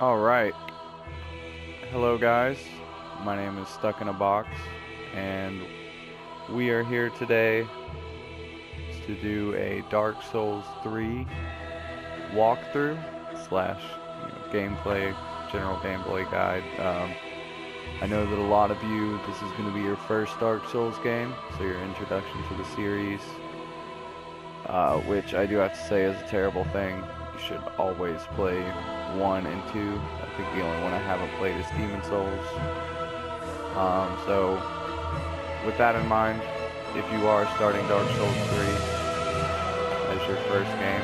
Alright, hello guys, my name is StuckInABox, and we are here today to do a Dark Souls 3 walkthrough slash gameplay, general gameplay guide. I know that a lot of you, this is going to be your first Dark Souls game, so your introduction to the series, which I do have to say is a terrible thing. You should always play 1 and 2. I think the only one I haven't played is Demon Souls. So, with that in mind, if you are starting Dark Souls 3 as your first game,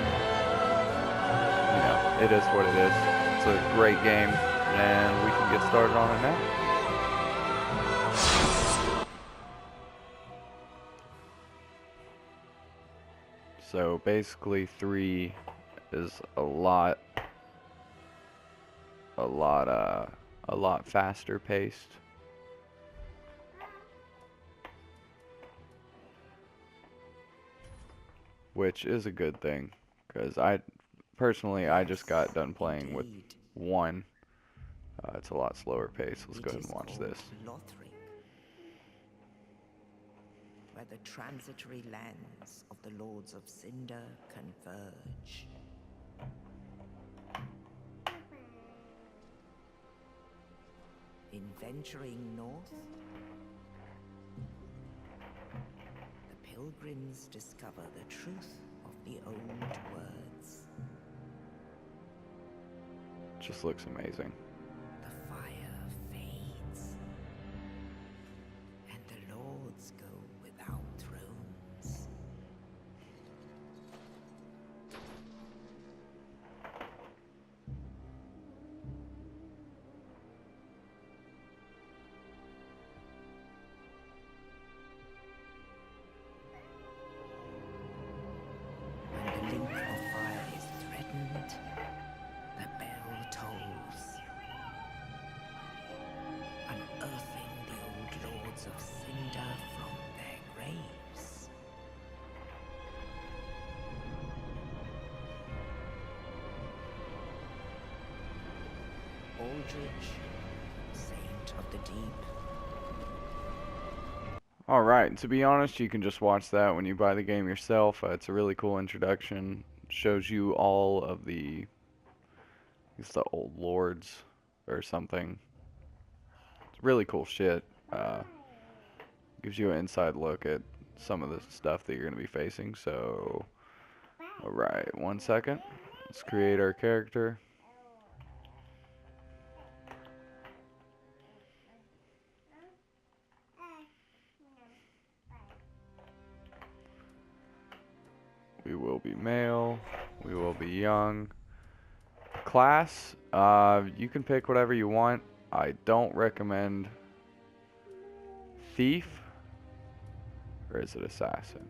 it is what it is. It's a great game, and we can get started on it now. So basically 3 is a lot faster paced. Which is a good thing, because I just got done playing with 1. It's a lot slower pace. Let's go ahead and watch this. Where the transitory lands of the Lords of Cinder converge. In venturing north, the pilgrims discover the truth of the old words. Just looks amazing. The fire fades, and the lords go without thrones. When the link of fire is threatened, the bell tolls, unearthing the old lords of Cinder from their graves. Aldrich, Saint of the Deep. Alright, to be honest, you can just watch that when you buy the game yourself. It's a really cool introduction. Shows you all of the, the old lords or something. It's really cool shit. Gives you an inside look at some of the stuff that you're going to be facing. So, alright, 1 second. Let's create our character. We will be male. We will be young. Class, you can pick whatever you want. I don't recommend thief, or is it assassin?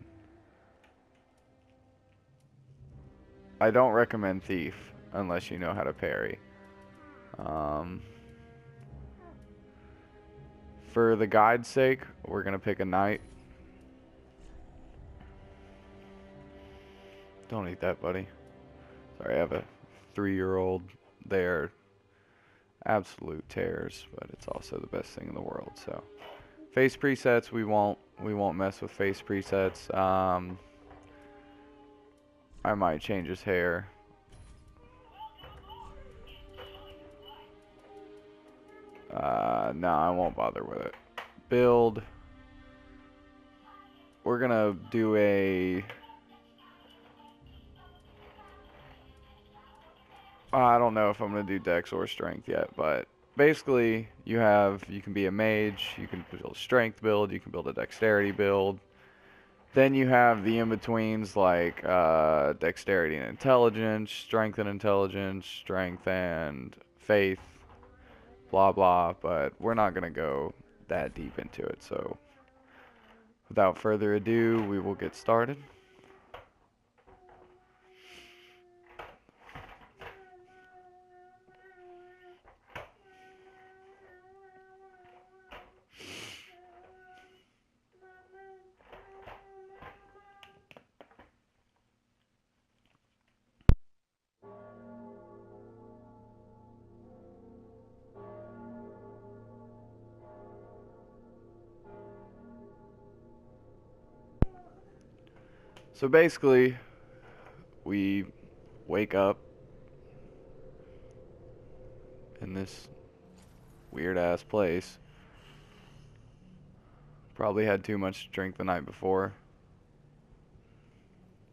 I don't recommend thief unless you know how to parry. For the guide's sake, we're gonna pick a knight. Don't eat that, buddy. Sorry, I have a 3-year-old. They're absolute terrors, but it's also the best thing in the world. So, face presets, we won't mess with face presets. I might change his hair. No, I won't bother with it. Build. We're gonna do a. I don't know if I'm gonna do Dex or Strength yet, but basically you can be a mage, you can build a Strength build, you can build a Dexterity build. Then you have the in-betweens like Dexterity and Intelligence, Strength and Intelligence, Strength and Faith, blah blah, but we're not gonna go that deep into it, so without further ado, we will get started. So basically, we wake up in this weird ass place. Probably had too much to drink the night before.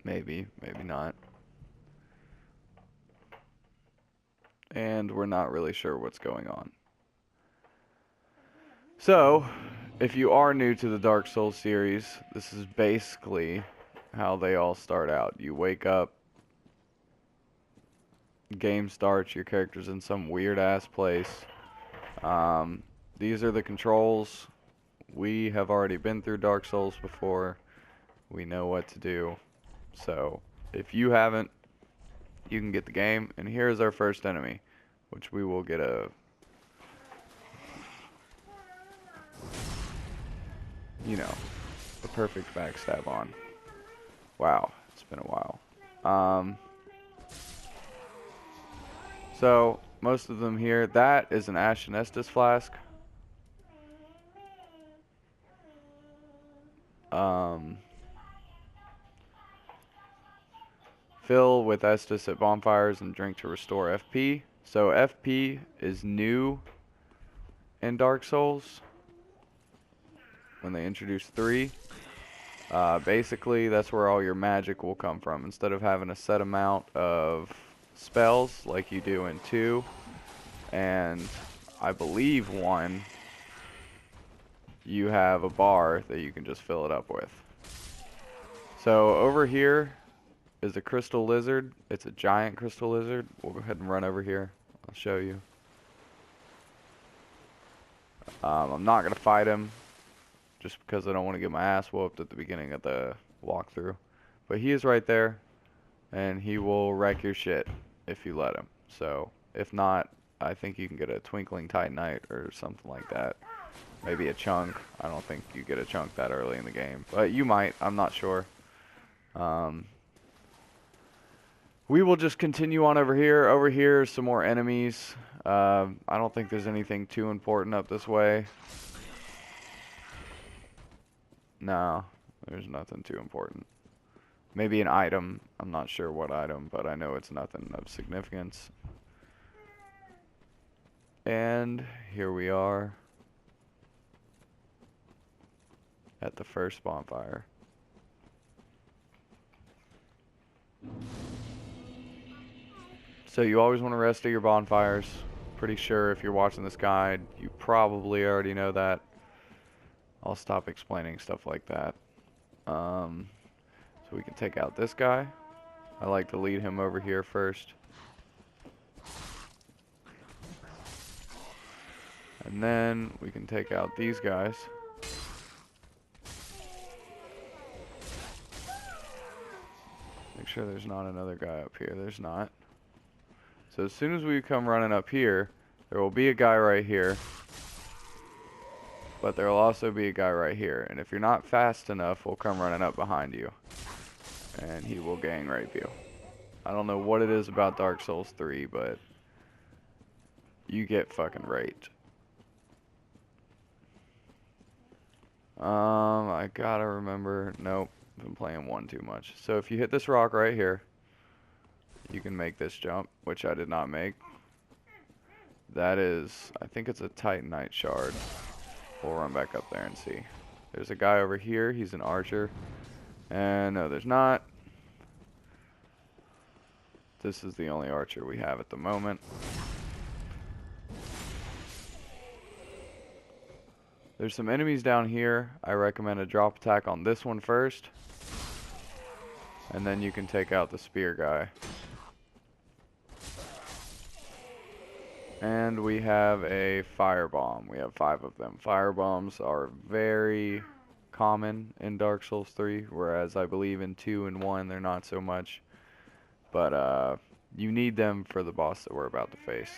Maybe, maybe not. And we're not really sure what's going on. So, if you are new to the Dark Souls series, this is basically how they all start out. You wake up, game starts, your character's in some weird ass place. These are the controls. We have already been through Dark Souls before. We know what to do. So, if you haven't, you can get the game. And here's our first enemy, which we will get a perfect backstab on. Wow, it's been a while. So, most of them here, that is an Ashen Estus flask. Fill with Estus at bonfires and drink to restore FP. So FP is new in Dark Souls when they introduce 3. Basically, that's where all your magic will come from. Instead of having a set amount of spells like you do in 2, and I believe 1, you have a bar that you can just fill it up with. So over here is a crystal lizard. It's a giant crystal lizard. We'll go ahead and run over here. I'll show you. I'm not going to fight him just because I don't want to get my ass whooped at the beginning of the walkthrough. But he is right there, and he will wreck your shit if you let him. So, if not, I think you can get a Twinkling Titanite or something like that. Maybe a chunk. I don't think you get a chunk that early in the game. But you might. I'm not sure. We will just continue on over here. Over here, some more enemies. I don't think there's anything too important up this way. No, there's nothing too important. Maybe an item. I'm not sure what item, but I know it's nothing of significance. And here we are at the first bonfire. So you always want to rest at your bonfires. Pretty sure if you're watching this guide, you probably already know that. I'll stop explaining stuff like that. So we can take out this guy. I like to lead him over here first. And then we can take out these guys. Make sure there's not another guy up here. There's not. So as soon as we come running up here, there will be a guy right here. But there will also be a guy right here. And if you're not fast enough, we'll come running up behind you. And he will gang rape you. I don't know what it is about Dark Souls 3, but you get fucking raped. I gotta remember. Nope. I've been playing 1 too much. So if you hit this rock right here, you can make this jump, which I did not make. That is, I think it's a Titanite shard. We'll run back up there and see. There's a guy over here. He's an archer. And no, there's not. This is the only archer we have at the moment. There's some enemies down here. I recommend a drop attack on this one first. And then you can take out the spear guy. And we have a firebomb. We have 5 of them. Firebombs are very common in Dark Souls 3, whereas I believe in 2 and 1 they're not so much. But you need them for the boss that we're about to face.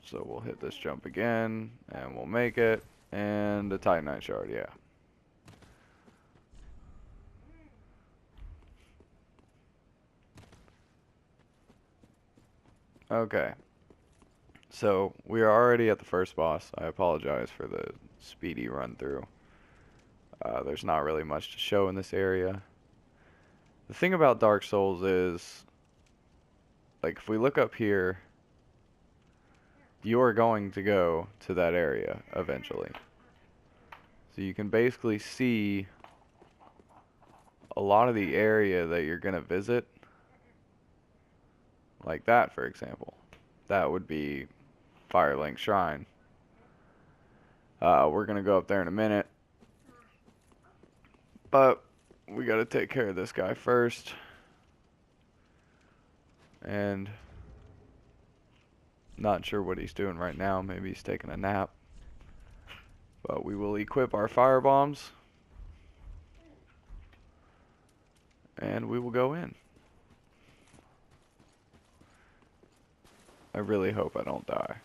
So we'll hit this jump again, and we'll make it. And the Titanite shard, yeah. Okay. So, we are already at the first boss. I apologize for the speedy run through. There's not really much to show in this area. The thing about Dark Souls is, like, if we look up here, you're going to go to that area eventually. So you can basically see a lot of the area that you're going to visit. Like that, for example. That would be Firelink Shrine. We're going to go up there in a minute. But we got to take care of this guy first. And not sure what he's doing right now. Maybe he's taking a nap. But we will equip our fire bombs. And we will go in. I really hope I don't die.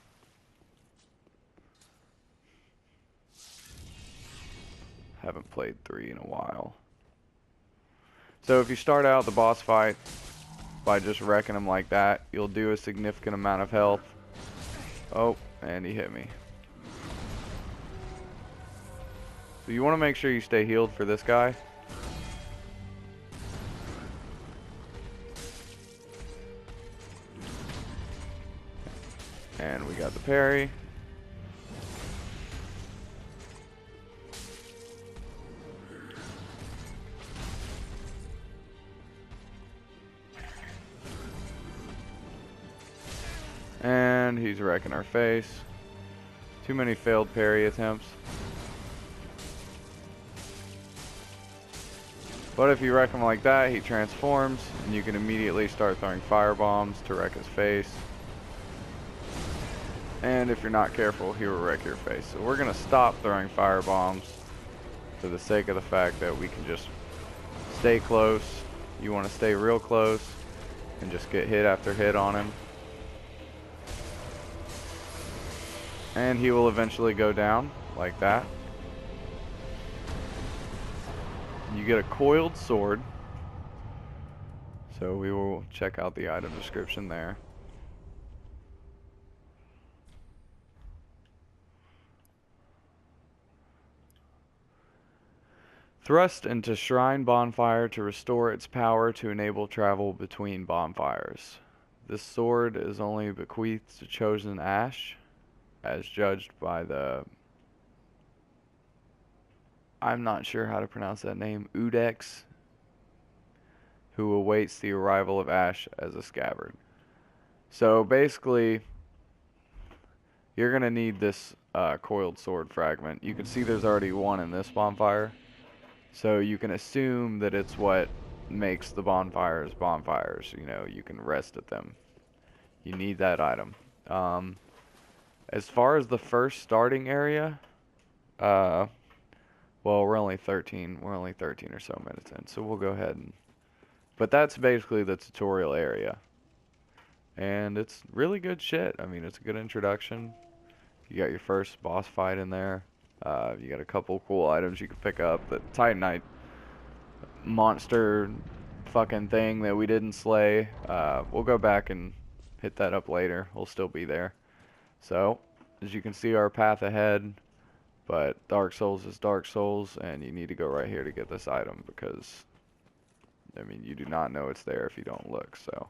Haven't played 3 in a while. So if you start out the boss fight by just wrecking him like that, you'll do a significant amount of health. Oh, and he hit me. So you want to make sure you stay healed for this guy. And we got the parry. And he's wrecking our face. Too many failed parry attempts. But if you wreck him like that, he transforms, and you can immediately start throwing fire bombs to wreck his face. And if you're not careful, he will wreck your face. So we're going to stop throwing fire bombs for the sake of the fact that we can just stay close. You want to stay real close and just get hit after hit on him. And he will eventually go down like that. You get a coiled sword. So we will check out the item description there. Thrust into shrine bonfire to restore its power to enable travel between bonfires. This sword is only bequeathed to chosen ash, as judged by the... I'm not sure how to pronounce that name. Iundex, who awaits the arrival of ash as a scabbard. So basically, you're going to need this coiled sword fragment. You can see there's already one in this bonfire. So you can assume that it's what makes the bonfires bonfires. You know, you can rest at them. You need that item. As far as the first starting area, well, we're only 13 or so minutes in, so we'll go ahead and... But that's basically the tutorial area. And it's really good shit. I mean, it's a good introduction. You got your first boss fight in there. You got a couple cool items you can pick up. The Titanite monster fucking thing that we didn't slay. We'll go back and hit that up later. We'll still be there. So, as you can see, our path ahead. But Dark Souls is Dark Souls, and you need to go right here to get this item because, I mean, you do not know it's there if you don't look. So,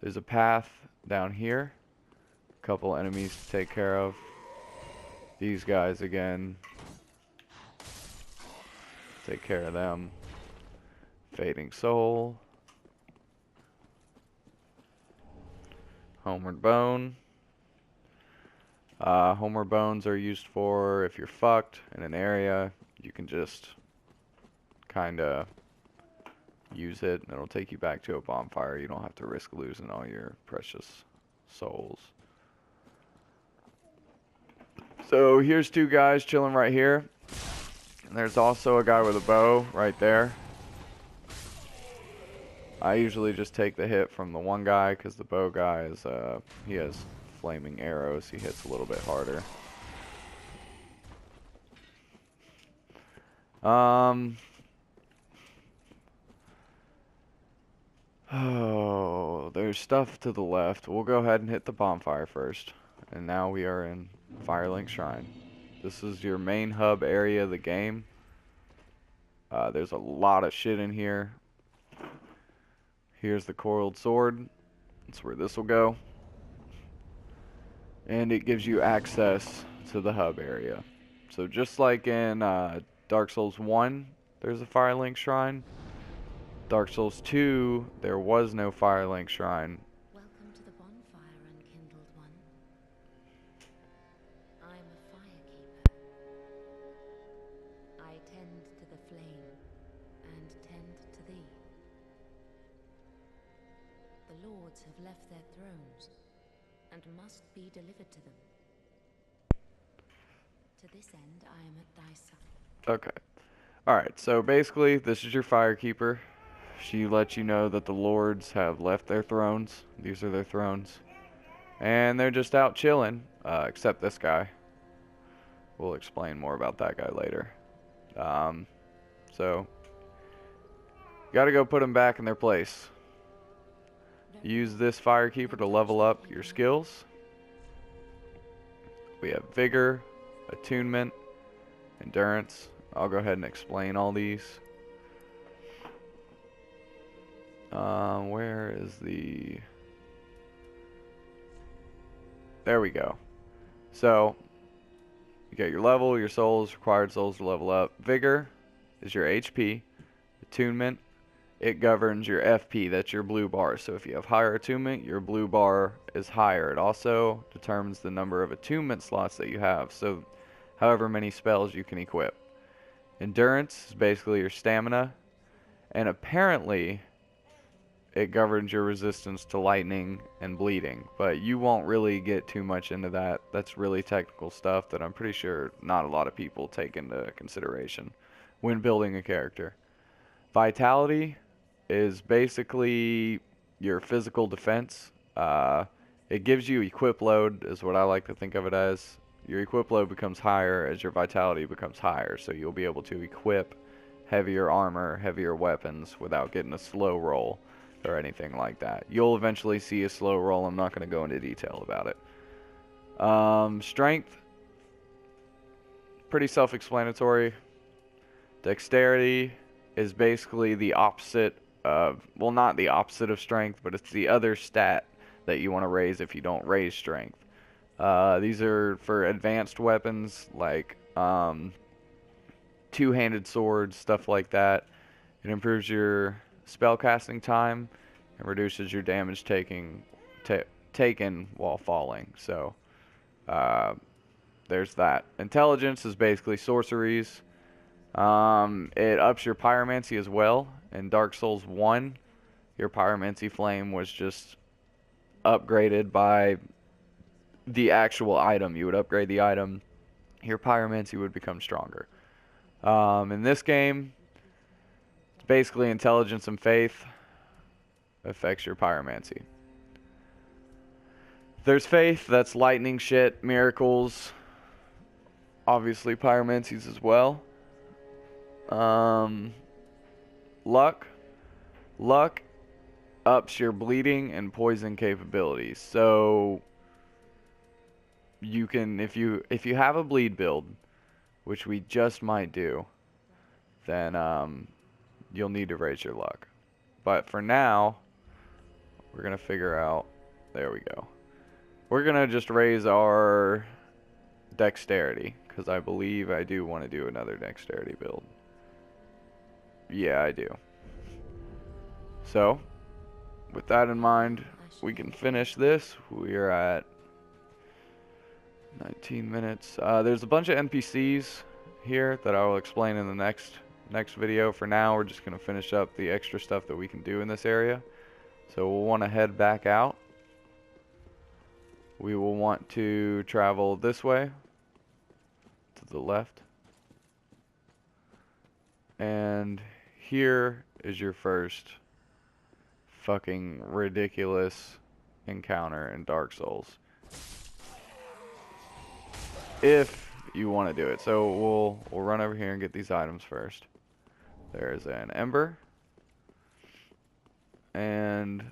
there's a path down here. A couple enemies to take care of. These guys again. Take care of them. Fading Soul. Homeward Bone. Homeward Bones are used for if you're fucked in an area. You can just kinda use it and it'll take you back to a bonfire. You don't have to risk losing all your precious souls. So here's two guys chilling right here. And there's also a guy with a bow right there. I usually just take the hit from the one guy because the bow guy is, he has flaming arrows. He hits a little bit harder. Oh, there's stuff to the left. We'll go ahead and hit the bonfire first. And now we are in Firelink Shrine. This is your main hub area of the game. There's a lot of shit in here. Here's the coiled sword. That's where this will go. And it gives you access to the hub area. So just like in Dark Souls 1, there's a Firelink Shrine. Dark Souls 2, there was no Firelink Shrine. Welcome to the bonfire, unkindled one. I'm a firekeeper. I tend to the flame and tend to thee. The lords have left their thrones and must be delivered to them. To this end, I am at thy side. Okay. Alright, so basically, this is your Firekeeper. She lets you know that the lords have left their thrones. These are their thrones. And they're just out chilling, except this guy. We'll explain more about that guy later. So, gotta go put them back in their place. Use this Firekeeper to level up your skills. We have Vigor, Attunement, Endurance. I'll go ahead and explain all these. Where is the... There we go. So, you got your level, your souls, required souls to level up. Vigor is your HP. Attunement, it governs your FP, that's your blue bar. So if you have higher attunement, your blue bar is higher. It also determines the number of attunement slots that you have. So however many spells you can equip. Endurance is basically your stamina. And apparently, it governs your resistance to lightning and bleeding, but you won't really get too much into that. That's really technical stuff that I'm pretty sure not a lot of people take into consideration when building a character. Vitality is basically your physical defense. It gives you equip load, is what I like to think of it as. Your equip load becomes higher as your vitality becomes higher, so you'll be able to equip heavier armor, heavier weapons without getting a slow roll or anything like that. You'll eventually see a slow roll. I'm not going to go into detail about it. Strength, pretty self-explanatory. Dexterity is basically the opposite of, well, not the opposite of strength, but it's the other stat that you want to raise if you don't raise strength. These are for advanced weapons like two-handed swords, stuff like that. It improves your spellcasting time and reduces your damage taken while falling. So there's that. Intelligence is basically sorceries. It ups your pyromancy as well. In Dark Souls 1, your pyromancy flame was just upgraded by the actual item. You would upgrade the item, your pyromancy would become stronger. In this game, it's basically intelligence and faith affects your pyromancy. There's faith, that's lightning shit, miracles, obviously pyromancies as well. Luck ups your bleeding and poison capabilities. So you can, if you have a bleed build, which we just might do, then you'll need to raise your luck. But for now, we're gonna figure out, there we go. We're gonna just raise our dexterity, because I believe I do want to do another dexterity build. Yeah, I do. So, with that in mind, we can finish this. We are at 19 minutes. There's a bunch of NPCs here that I will explain in the next video. For now, we're just going to finish up the extra stuff that we can do in this area. So we'll want to head back out. We will want to travel this way, to the left. And here is your first fucking ridiculous encounter in Dark Souls, if you want to do it. So we'll run over here and get these items first. There's an ember and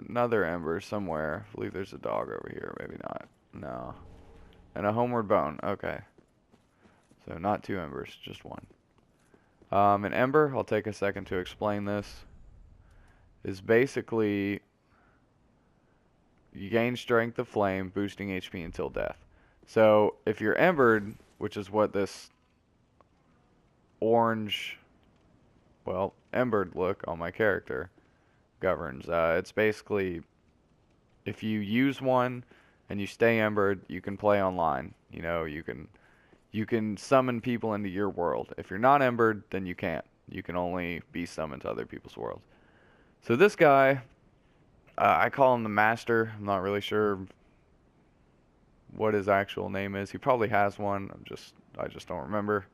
another ember somewhere. I believe there's a dog over here, maybe not. No. And a homeward bone. Okay. So not two embers, just one. An Ember, I'll take a second to explain this, is basically you gain Strength of Flame, boosting HP until death. So if you're Embered, which is what this orange, well, Embered look on my character governs, it's basically if you use one and you stay Embered, you can play online. You know, you can summon people into your world. If you're not Embered, then you can't. You can only be summoned to other people's worlds. So this guy, I call him the Master. I'm not really sure what his actual name is. He probably has one. I just don't remember.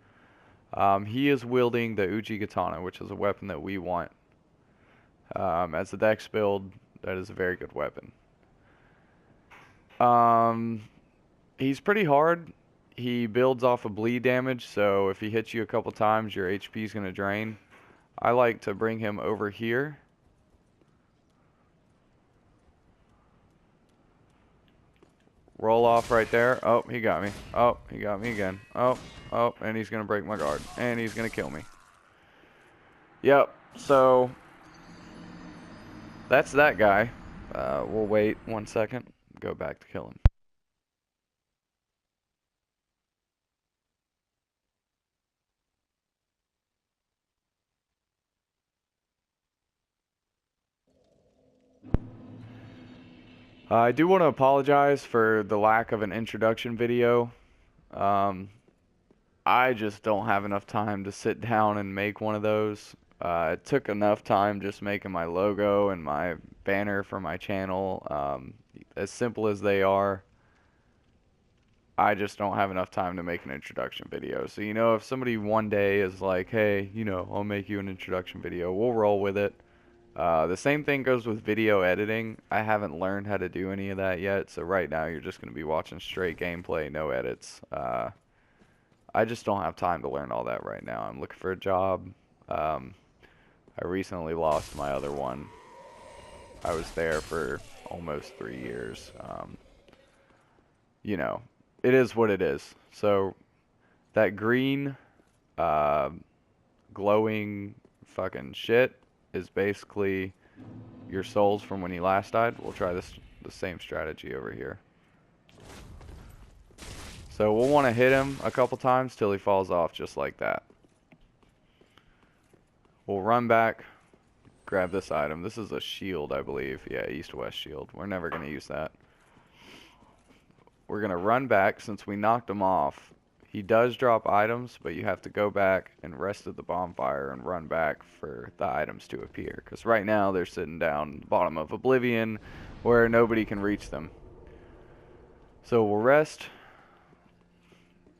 He is wielding the Uji Katana, which is a weapon that we want. As a dex build, that is a very good weapon. He's pretty hard. He builds off of bleed damage, so if he hits you a couple times, your HP is going to drain. I like to bring him over here. Roll off right there. Oh, he got me. Oh, he got me again. Oh, and he's going to break my guard. And he's going to kill me. Yep, so that's that guy. We'll wait 1 second. Go back to kill him. I do want to apologize for the lack of an introduction video. I just don't have enough time to sit down and make one of those. It took enough time just making my logo and my banner for my channel. As simple as they are, I just don't have enough time to make an introduction video. So, you know, if somebody one day is like, hey, you know, I'll make you an introduction video, we'll roll with it. The same thing goes with video editing. I haven't learned how to do any of that yet, so right now you're just going to be watching straight gameplay, no edits. I just don't have time to learn all that right now. I'm looking for a job. I recently lost my other one. I was there for almost 3 years. You know, it is what it is. So that green, glowing fucking shit is basically your souls from when you last died. We'll try the same strategy over here. So we'll want to hit him a couple times till he falls off just like that. We'll run back, grab this item. This is a shield, I believe. Yeah, east-west shield. We're never going to use that. We're going to run back since we knocked him off. He does drop items, but you have to go back and rest at the bonfire and run back for the items to appear. Because right now they're sitting down the bottom of Oblivion where nobody can reach them. So we'll rest.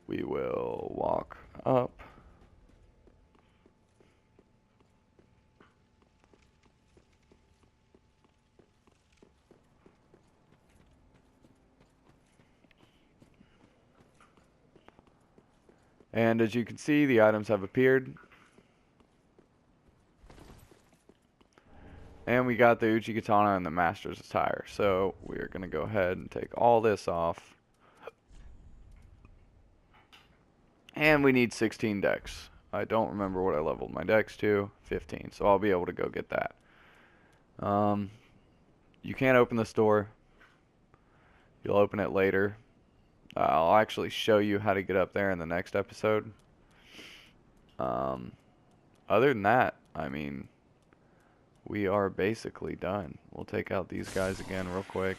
We will walk up. And as you can see, the items have appeared. And we got the Uchi Katana and the Master's Attire. So we are going to go ahead and take all this off. And we need 16 dex. I don't remember what I leveled my dex to. 15. So I'll be able to go get that. You can't open this door. You'll open it later. I'll actually show you how to get up there in the next episode. Other than that, I mean, we are basically done. We'll take out these guys again real quick.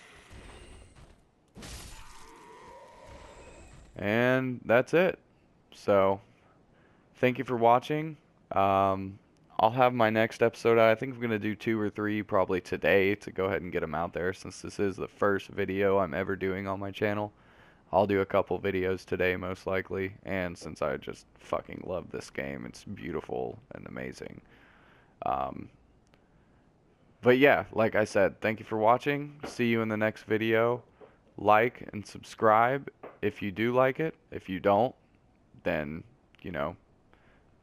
And that's it. So, thank you for watching. I'll have my next episode out. I think I'm going to do 2 or 3 probably today to go ahead and get them out there since this is the first video I'm ever doing on my channel. I'll do a couple videos today most likely, and since I just fucking love this game, it's beautiful and amazing. But yeah, like I said, thank you for watching. See you in the next video. Like and subscribe if you do like it. If you don't, then, you know,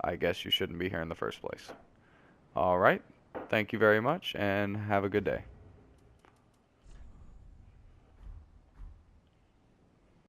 I guess you shouldn't be here in the first place. Alright, thank you very much, and have a good day.